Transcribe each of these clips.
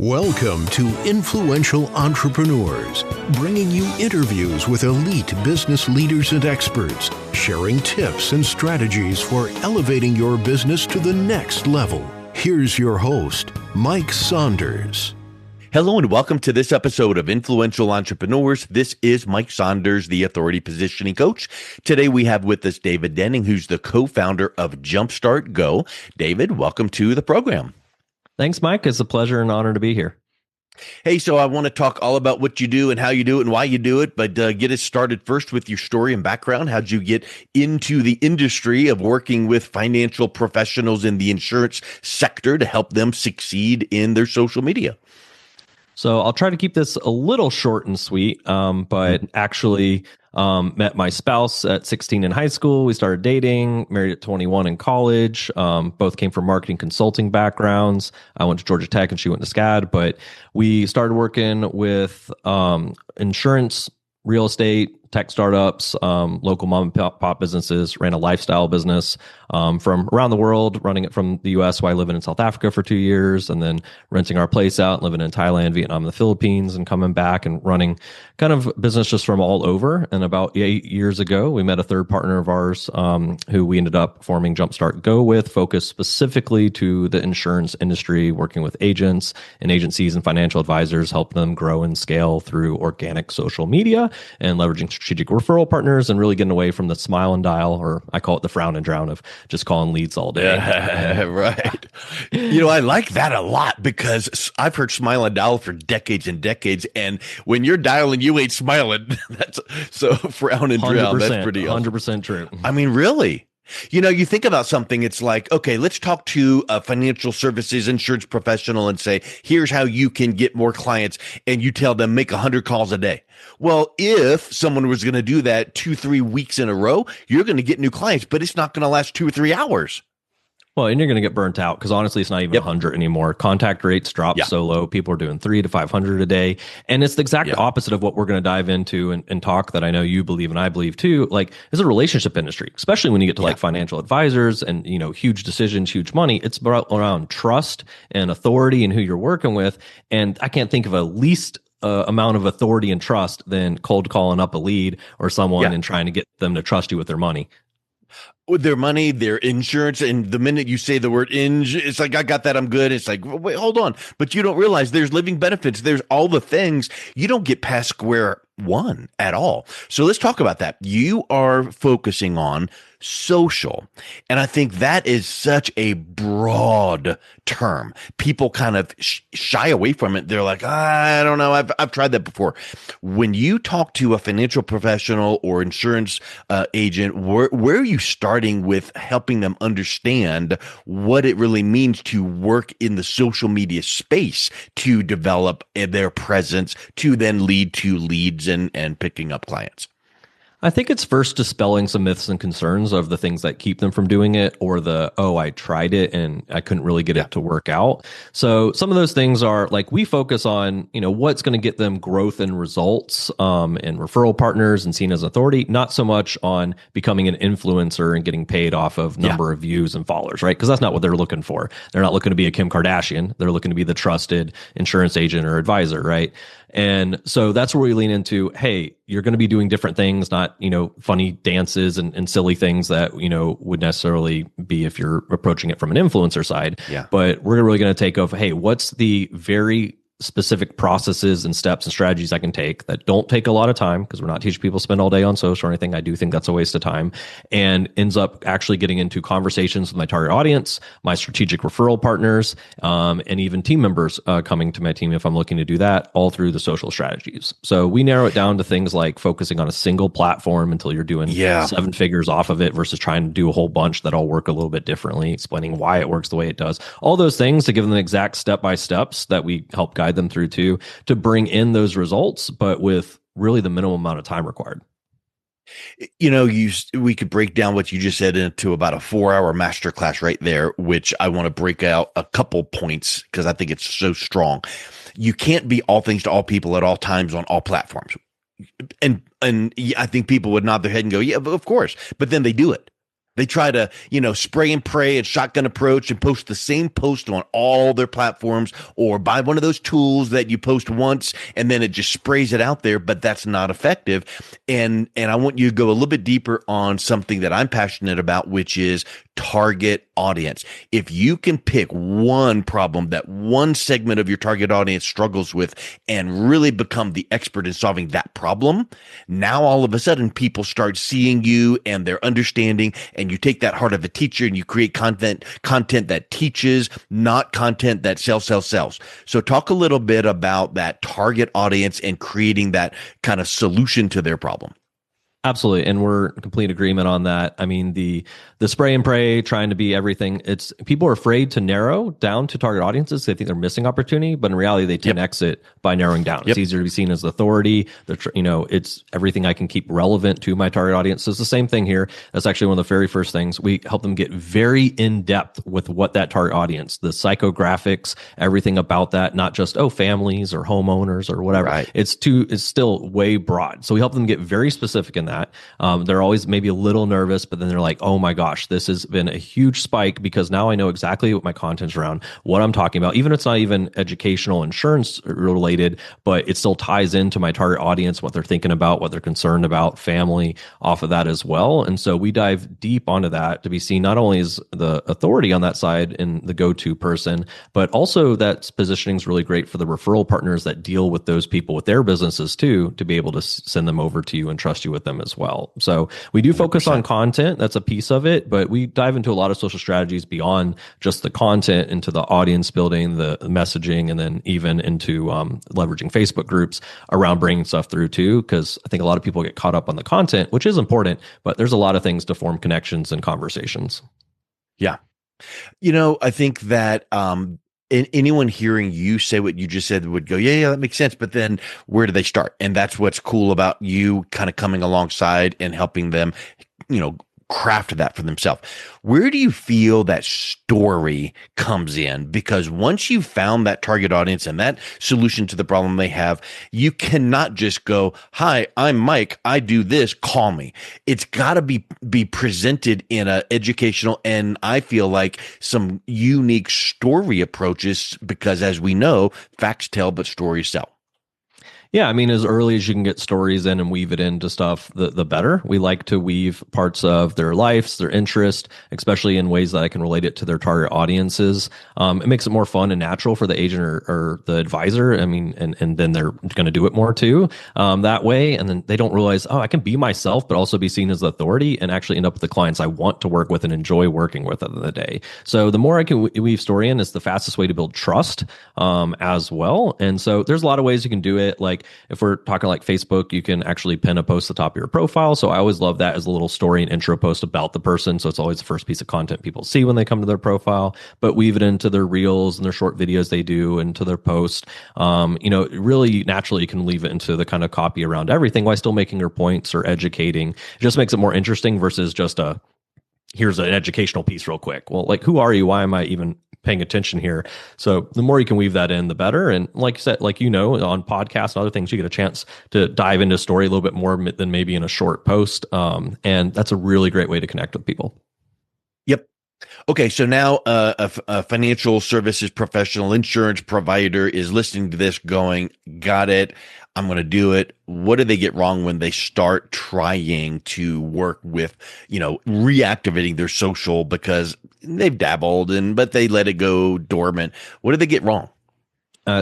Welcome to Influential Entrepreneurs, bringing you interviews with elite business leaders and experts, sharing tips and strategies for elevating your business to the next level. Here's your host, Mike Saunders. Hello and welcome to this episode of Influential Entrepreneurs. This is Mike Saunders, the Authority Positioning Coach. Today we have with us David Denning, who's the co-founder of Jumpstart Go. David, welcome to the program. Thanks, Mike. It's a pleasure and honor to be here. Hey, so I want to talk all about what you do and how you do it and why you do it, but get us started first with your story and background. How'd you get into the industry of working with financial professionals in the insurance sector to help them succeed in their social media? So I'll try to keep this a little short and sweet, but actually met my spouse at 16 in high school. We started dating, married at 21 in college. Both came from marketing consulting backgrounds. I went to Georgia Tech and she went to SCAD, but we started working with insurance, real estate, tech startups, local mom and pop businesses, ran a lifestyle business from around the world, running it from the US while living in South Africa for 2 years, and then renting our place out, living in Thailand, Vietnam, and the Philippines, and coming back and running kind of business just from all over. And about 8 years ago, we met a third partner of ours who we ended up forming Jumpstart Go with, focused specifically to the insurance industry, working with agents and agencies and financial advisors, helping them grow and scale through organic social media and leveraging strategic referral partners and really getting away from the smile and dial, or I call it the frown and drown of just calling leads all day. Right. I like that a lot because I've heard smile and dial for decades and decades. And when you're dialing, you ain't smiling. That's so frown and drown. That's pretty awesome. 100% true. I mean, really? You think about something, it's like, okay, let's talk to a financial services insurance professional and say, here's how you can get more clients. And you tell them, make 100 calls a day. Well, if someone was going to do that 2-3 weeks in a row, you're going to get new clients, but it's not going to last 2 or 3 hours. Well, and you're going to get burnt out because honestly, it's not even 100 anymore. Contact rates drop so low. People are doing 300 to 500 a day. And it's the exact opposite of what we're going to dive into and talk that I know you believe and I believe too. Like, it's a relationship industry, especially when you get to like financial advisors and, huge decisions, huge money. It's around trust and authority and who you're working with. And I can't think of a least amount of authority and trust than cold calling up a lead or someone and trying to get them to trust you with their money. With their money, their insurance, and the minute you say the word it's like, I got that, I'm good. It's like, wait, hold on. But you don't realize there's living benefits. There's all the things. You don't get past square one at all. So let's talk about that. You are focusing on social. And I think that is such a broad term. People kind of shy away from it. They're like, I don't know. I've tried that before. When you talk to a financial professional or insurance agent, where are you starting with helping them understand what it really means to work in the social media space to develop their presence to then lead to leads and picking up clients? I think it's first dispelling some myths and concerns of the things that keep them from doing it, or I tried it and I couldn't really get it to work out. So some of those things are like, we focus on, what's going to get them growth and results and referral partners and seen as authority, not so much on becoming an influencer and getting paid off of number of views and followers, right? Because that's not what they're looking for. They're not looking to be a Kim Kardashian. They're looking to be the trusted insurance agent or advisor, right? And so that's where we lean into, hey, you're going to be doing different things, not, funny dances and silly things that, would necessarily be if you're approaching it from an influencer side. Yeah. But we're really going to take hey, what's the very specific processes and steps and strategies I can take that don't take a lot of time, because we're not teaching people to spend all day on social or anything. I do think that's a waste of time, and ends up actually getting into conversations with my target audience, my strategic referral partners, and even team members coming to my team if I'm looking to do that, all through the social strategies. So we narrow it down to things like focusing on a single platform until you're doing 7 figures off of it versus trying to do a whole bunch that all work a little bit differently, explaining why it works the way it does. All those things to give them the exact step-by-steps that we help guide them through to bring in those results, but with really the minimum amount of time required. We could break down what you just said into about a 4-hour masterclass right there, which I want to break out a couple points because I think it's so strong. You can't be all things to all people at all times on all platforms. And I think people would nod their head and go, yeah, of course. But then they do it. They try to, spray and pray and shotgun approach and post the same post on all their platforms, or buy one of those tools that you post once and then it just sprays it out there, but that's not effective. And I want you to go a little bit deeper on something that I'm passionate about, which is target audience. If you can pick one problem that one segment of your target audience struggles with and really become the expert in solving that problem, now all of a sudden people start seeing you and they're understanding, and you take that heart of a teacher and you create content that teaches, not content that sells. So talk a little bit about that target audience and creating that kind of solution to their problem. Absolutely. And we're in complete agreement on that. I mean, the spray and pray, trying to be everything, it's people are afraid to narrow down to target audiences. They think they're missing opportunity, but in reality, they 10x it by narrowing down. It's easier to be seen as authority. It's everything I can keep relevant to my target audience. So it's the same thing here. That's actually one of the very first things. We help them get very in depth with what that target audience, the psychographics, everything about that, not just, families or homeowners or whatever. Right. It's still way broad. So we help them get very specific in that. They're always maybe a little nervous, but then they're like, oh my gosh, this has been a huge spike because now I know exactly what my content's around, what I'm talking about. Even if it's not even educational insurance related, but it still ties into my target audience, what they're thinking about, what they're concerned about, family off of that as well. And so we dive deep onto that to be seen not only as the authority on that side and the go-to person, but also that positioning is really great for the referral partners that deal with those people with their businesses too, to be able to send them over to you and trust you with them as well. So we do focus 100%. On content. That's a piece of it, but we dive into a lot of social strategies beyond just the content, into the audience building, the messaging, and then even into leveraging Facebook groups around bringing stuff through too. Because I think a lot of people get caught up on the content, which is important, but there's a lot of things to form connections and conversations. Yeah. I think that anyone hearing you say what you just said would go, yeah, that makes sense. But then where do they start? And that's what's cool about you kind of coming alongside and helping them, craft that for themselves. Where do you feel that story comes in? Because once you've found that target audience and that solution to the problem they have, you cannot just go, hi, I'm Mike, I do this, call me. It's got to be presented in a educational, and I feel like some unique story approaches, because as we know, facts tell, but stories sell. Yeah, I mean, as early as you can get stories in and weave it into stuff, the better. We like to weave parts of their lives, their interest, especially in ways that I can relate it to their target audiences. It makes it more fun and natural for the agent or the advisor. I mean, and then they're going to do it more too that way. And then they don't realize, I can be myself, but also be seen as the authority and actually end up with the clients I want to work with and enjoy working with at the end of the day. So the more I can weave story in, is the fastest way to build trust as well. And so there's a lot of ways you can do it. Like, if we're talking like Facebook, you can actually pin a post at the top of your profile. So I always love that as a little story and intro post about the person. So it's always the first piece of content people see when they come to their profile, but weave it into their reels and their short videos they do into their post. Really naturally you can leave it into the kind of copy around everything while still making your points or educating. It just makes it more interesting versus just here's an educational piece real quick. Well, like, who are you? Why am I even paying attention here? So the more you can weave that in, the better. And like you said, on podcasts and other things, you get a chance to dive into a story a little bit more than maybe in a short post. And that's a really great way to connect with people. Yep. Okay, so now a financial services professional, insurance provider is listening to this going, got it, I'm going to do it. What do they get wrong when they start trying to work with, reactivating their social because they've dabbled but they let it go dormant? What do they get wrong?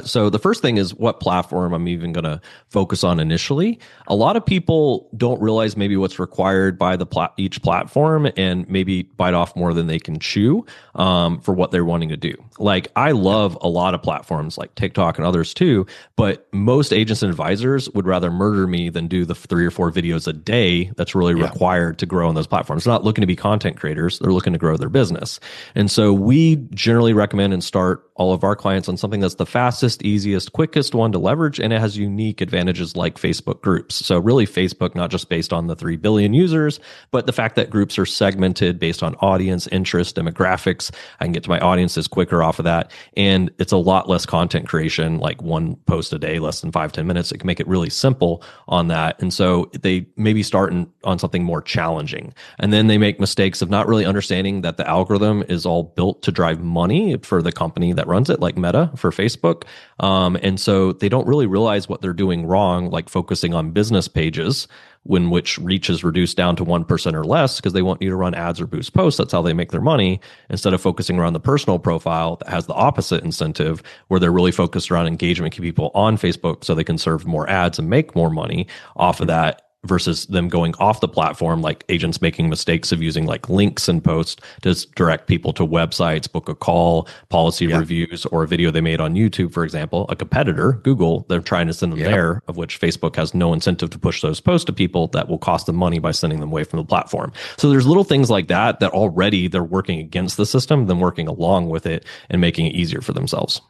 So the first thing is what platform I'm even going to focus on initially. A lot of people don't realize maybe what's required by each platform and maybe bite off more than they can chew for what they're wanting to do. Like, I love a lot of platforms like TikTok and others too, but most agents and advisors would rather murder me than do the 3 or 4 videos a day that's really required to grow on those platforms. They're not looking to be content creators. They're looking to grow their business. And so we generally recommend and start all of our clients on something that's the fastest fastest, easiest, quickest one to leverage, and it has unique advantages like Facebook groups. So really Facebook, not just based on the 3 billion users, but the fact that groups are segmented based on audience, interest, demographics. I can get to my audiences quicker off of that. And it's a lot less content creation, like one post a day, less than 5-10 minutes. It can make it really simple on that. And so they maybe start on something more challenging. And then they make mistakes of not really understanding that the algorithm is all built to drive money for the company that runs it, like Meta for Facebook. And so they don't really realize what they're doing wrong, like focusing on business pages when which reach is reduced down to 1% or less because they want you to run ads or boost posts. That's how they make their money, instead of focusing around the personal profile that has the opposite incentive, where they're really focused around engagement, keep people on Facebook so they can serve more ads and make more money off of that, versus them going off the platform, like agents making mistakes of using like links and posts to direct people to websites, book a call, policy reviews, or a video they made on YouTube, for example. A competitor, Google, they're trying to send them there, of which Facebook has no incentive to push those posts to people that will cost them money by sending them away from the platform. So there's little things like that already they're working against the system, then working along with it and making it easier for themselves.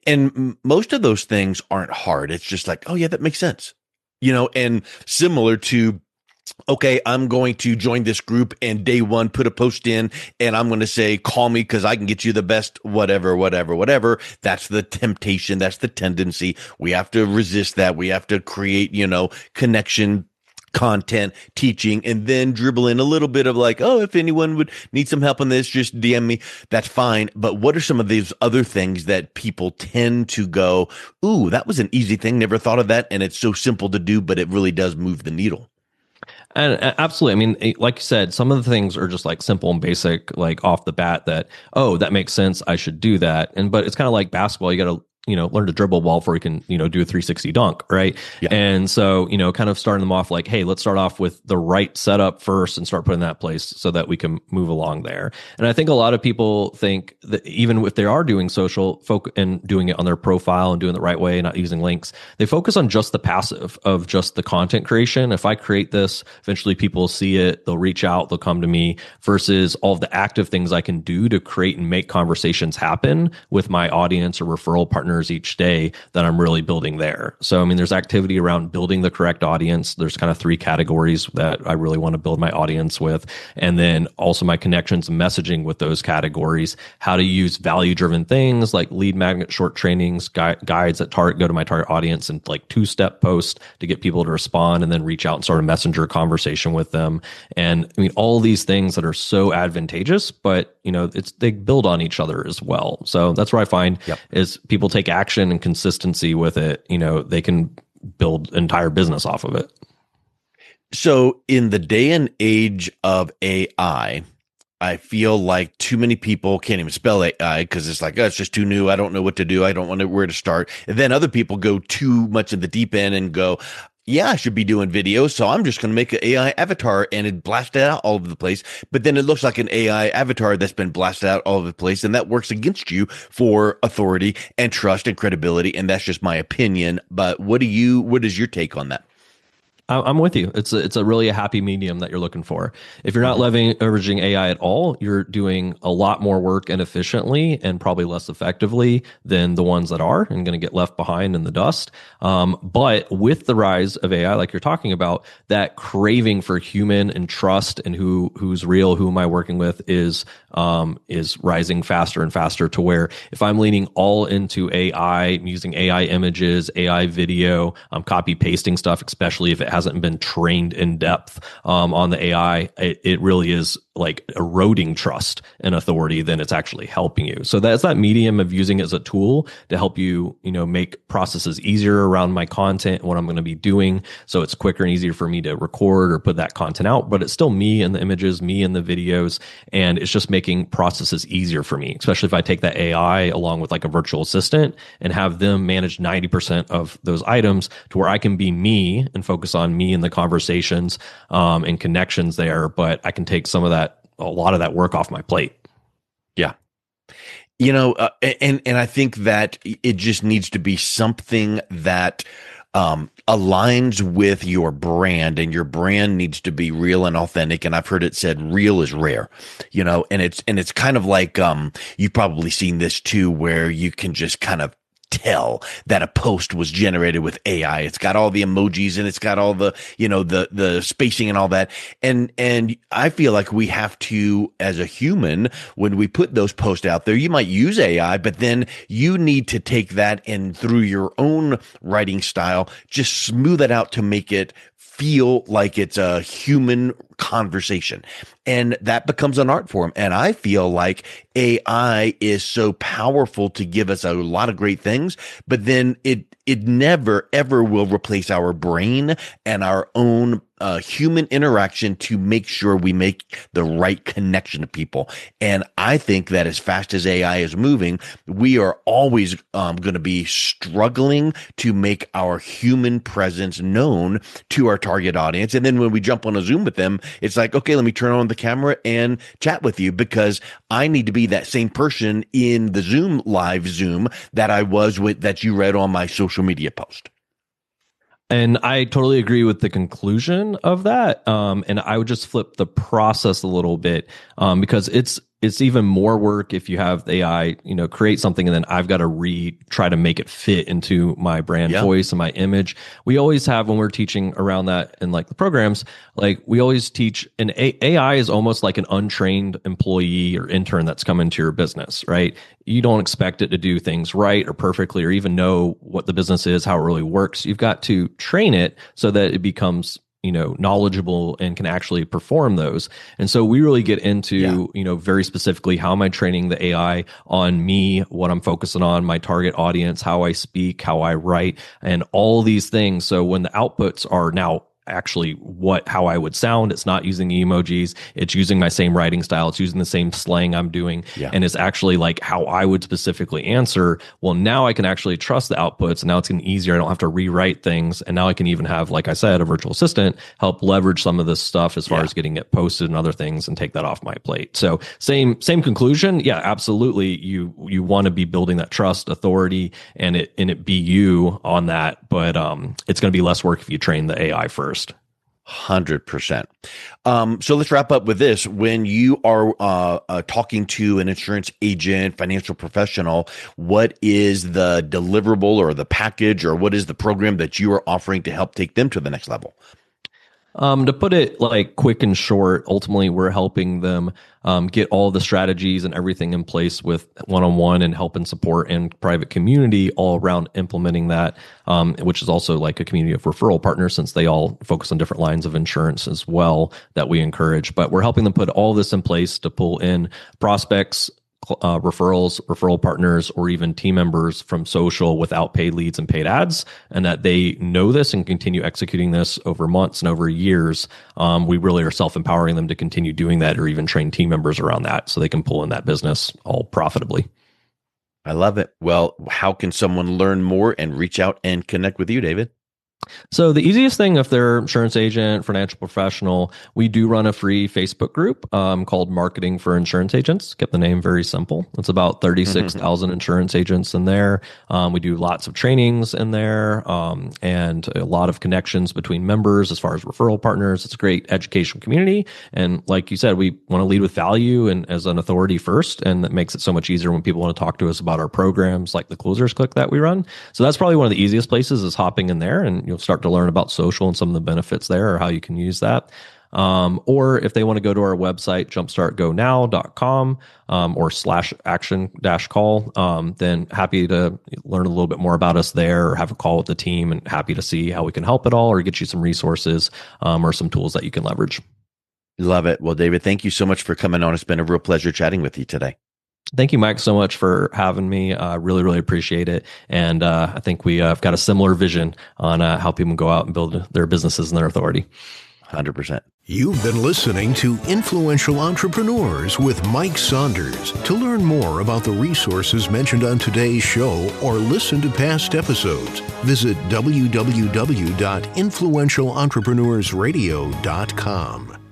And most of those things aren't hard. It's just like, oh yeah, that makes sense. And similar to, okay, I'm going to join this group and day one, put a post in and I'm going to say, call me because I can get you the best, whatever. That's the temptation. That's the tendency. We have to resist that. We have to create, connection, content, teaching, and then dribble in a little bit of like, oh, if anyone would need some help on this, just DM me. That's fine. But what are some of these other things that people tend to go, ooh, that was an easy thing. Never thought of that. And it's so simple to do, but it really does move the needle. And absolutely. I mean, like you said, some of the things are just like simple and basic, like off the bat that, oh, that makes sense. I should do that. But it's kind of like basketball. You got to learn to dribble ball before you can, do a 360 dunk, right? Yeah. And so, kind of starting them off like, hey, let's start off with the right setup first and start putting that place so that we can move along there. And I think a lot of people think that even if they are doing social and doing it on their profile and doing it the right way, not using links, they focus on just the passive of just the content creation. If I create this, eventually people will see it, they'll reach out, they'll come to me, versus all of the active things I can do to create and make conversations happen with my audience or referral partners each day that I'm really building there. So, I mean, there's activity around building the correct audience. There's kind of 3 categories that I really want to build my audience with. And then also my connections and messaging with those categories, how to use value-driven things like lead magnet, short trainings, guides that go to my target audience, and like 2-step posts to get people to respond and then reach out and start a messenger conversation with them. And I mean, all these things that are so advantageous, but they build on each other as well. So that's where I find is people take action and consistency with it, they can build entire business off of it. So in the day and age of AI, I feel like too many people can't even spell AI because it's like, oh, it's just too new. I don't know what to do. I don't know where to start. And then other people go too much in the deep end and go, yeah, I should be doing videos, so I'm just going to make an AI avatar and it blast it out all over the place. But then it looks like an AI avatar that's been blasted out all over the place, and that works against you for authority and trust and credibility. And that's just my opinion. But what is your take on that? I'm with you. It's a really happy medium that you're looking for. If you're not leveraging AI at all, you're doing a lot more work inefficiently and probably less effectively than the ones that are and going to get left behind in the dust. But with the rise of AI, like you're talking about, that craving for human and trust and who's real, who am I working with is rising faster and faster, to where if I'm leaning all into AI, I'm using AI images, AI video, I'm copy pasting stuff, especially if it hasn't been trained in depth on the AI, it really is like eroding trust and authority than it's actually helping you. So that's that medium of using it as a tool to help you, make processes easier around my content and what I'm going to be doing. So it's quicker and easier for me to record or put that content out, but it's still me in the images, me in the videos. And it's just making processes easier for me, especially if I take that AI along with like a virtual assistant and have them manage 90% of those items to where I can be me and focus on me in the conversations and connections there. But I can take a lot of that work off my plate. Yeah. And I think that it just needs to be something that aligns with your brand, and your brand needs to be real and authentic. And I've heard it said real is rare, and it's kind of like, you've probably seen this too, where you can just kind of tell that a post was generated with AI. It's got all the emojis and it's got all the, the spacing and all that. And I feel like we have to, as a human, when we put those posts out there, you might use AI, but then you need to take that and through your own writing style, just smooth it out to make it feel like it's a human conversation. And that becomes an art form. And I feel like AI is so powerful to give us a lot of great things, but then it never, ever will replace our brain and our own human interaction to make sure we make the right connection to people. And I think that as fast as AI is moving, we are always going to be struggling to make our human presence known to our target audience. And then when we jump on a Zoom with them, it's like, okay, let me turn on the camera and chat with you because I need to be that same person in the live Zoom that I was with, that you read on my social media post. And I totally agree with the conclusion of that. And I would just flip the process a little bit because it's even more work if you have AI, create something and then I've got to try to make it fit into my brand voice and my image. We always have, when we're teaching around that in like the programs, like we always teach an AI is almost like an untrained employee or intern that's come into your business, right? You don't expect it to do things right or perfectly or even know what the business is, how it really works. You've got to train it so that it becomes knowledgeable and can actually perform those. And so we really get into, very specifically, how am I training the AI on me, what I'm focusing on, my target audience, how I speak, how I write, and all these things. So when the outputs are now actually how I would sound, it's not using emojis, it's using my same writing style, it's using the same slang I'm doing, and it's actually like how I would specifically answer. Well, now I can actually trust the outputs, and now it's getting easier. I don't have to rewrite things, and now I can even have, like I said, a virtual assistant help leverage some of this stuff as far as getting it posted and other things, and take that off my plate. So same conclusion. Yeah, absolutely. You want to be building that trust, authority, and it be you on that, but it's going to be less work if you train the AI first. 100%. So let's wrap up with this. When you are talking to an insurance agent, financial professional, what is the deliverable or the package, or what is the program that you are offering to help take them to the next level? To put it like quick and short, ultimately we're helping them get all the strategies and everything in place with one-on-one and help and support and private community all around implementing that, which is also like a community of referral partners, since they all focus on different lines of insurance as well that we encourage. But we're helping them put all this in place to pull in prospects, referral partners, or even team members from social without paid leads and paid ads, and that they know this and continue executing this over months and over years. We really are self-empowering them to continue doing that, or even train team members around that so they can pull in that business all profitably. I love it. Well, how can someone learn more and reach out and connect with you, David? So the easiest thing, if they're insurance agent, financial professional, we do run a free Facebook group called Marketing for Insurance Agents. Kept the name very simple. It's about 36,000 insurance agents in there. We do lots of trainings in there and a lot of connections between members as far as referral partners. It's a great educational community. And like you said, we want to lead with value and as an authority first. And that makes it so much easier when people want to talk to us about our programs like the Closers Click that we run. So that's probably one of the easiest places, is hopping in there, and you'll start to learn about social and some of the benefits there, or how you can use that. Or if they want to go to our website, jumpstartgonow.com or /action-call, then happy to learn a little bit more about us there, or have a call with the team, and happy to see how we can help at all, or get you some resources or some tools that you can leverage. Love it. Well, David, thank you so much for coming on. It's been a real pleasure chatting with you today. Thank you, Mike, so much for having me. Really, really appreciate it. And I think we have got a similar vision on how people go out and build their businesses and their authority. 100%. You've been listening to Influential Entrepreneurs with Mike Saunders. To learn more about the resources mentioned on today's show, or listen to past episodes, visit www.influentialentrepreneursradio.com.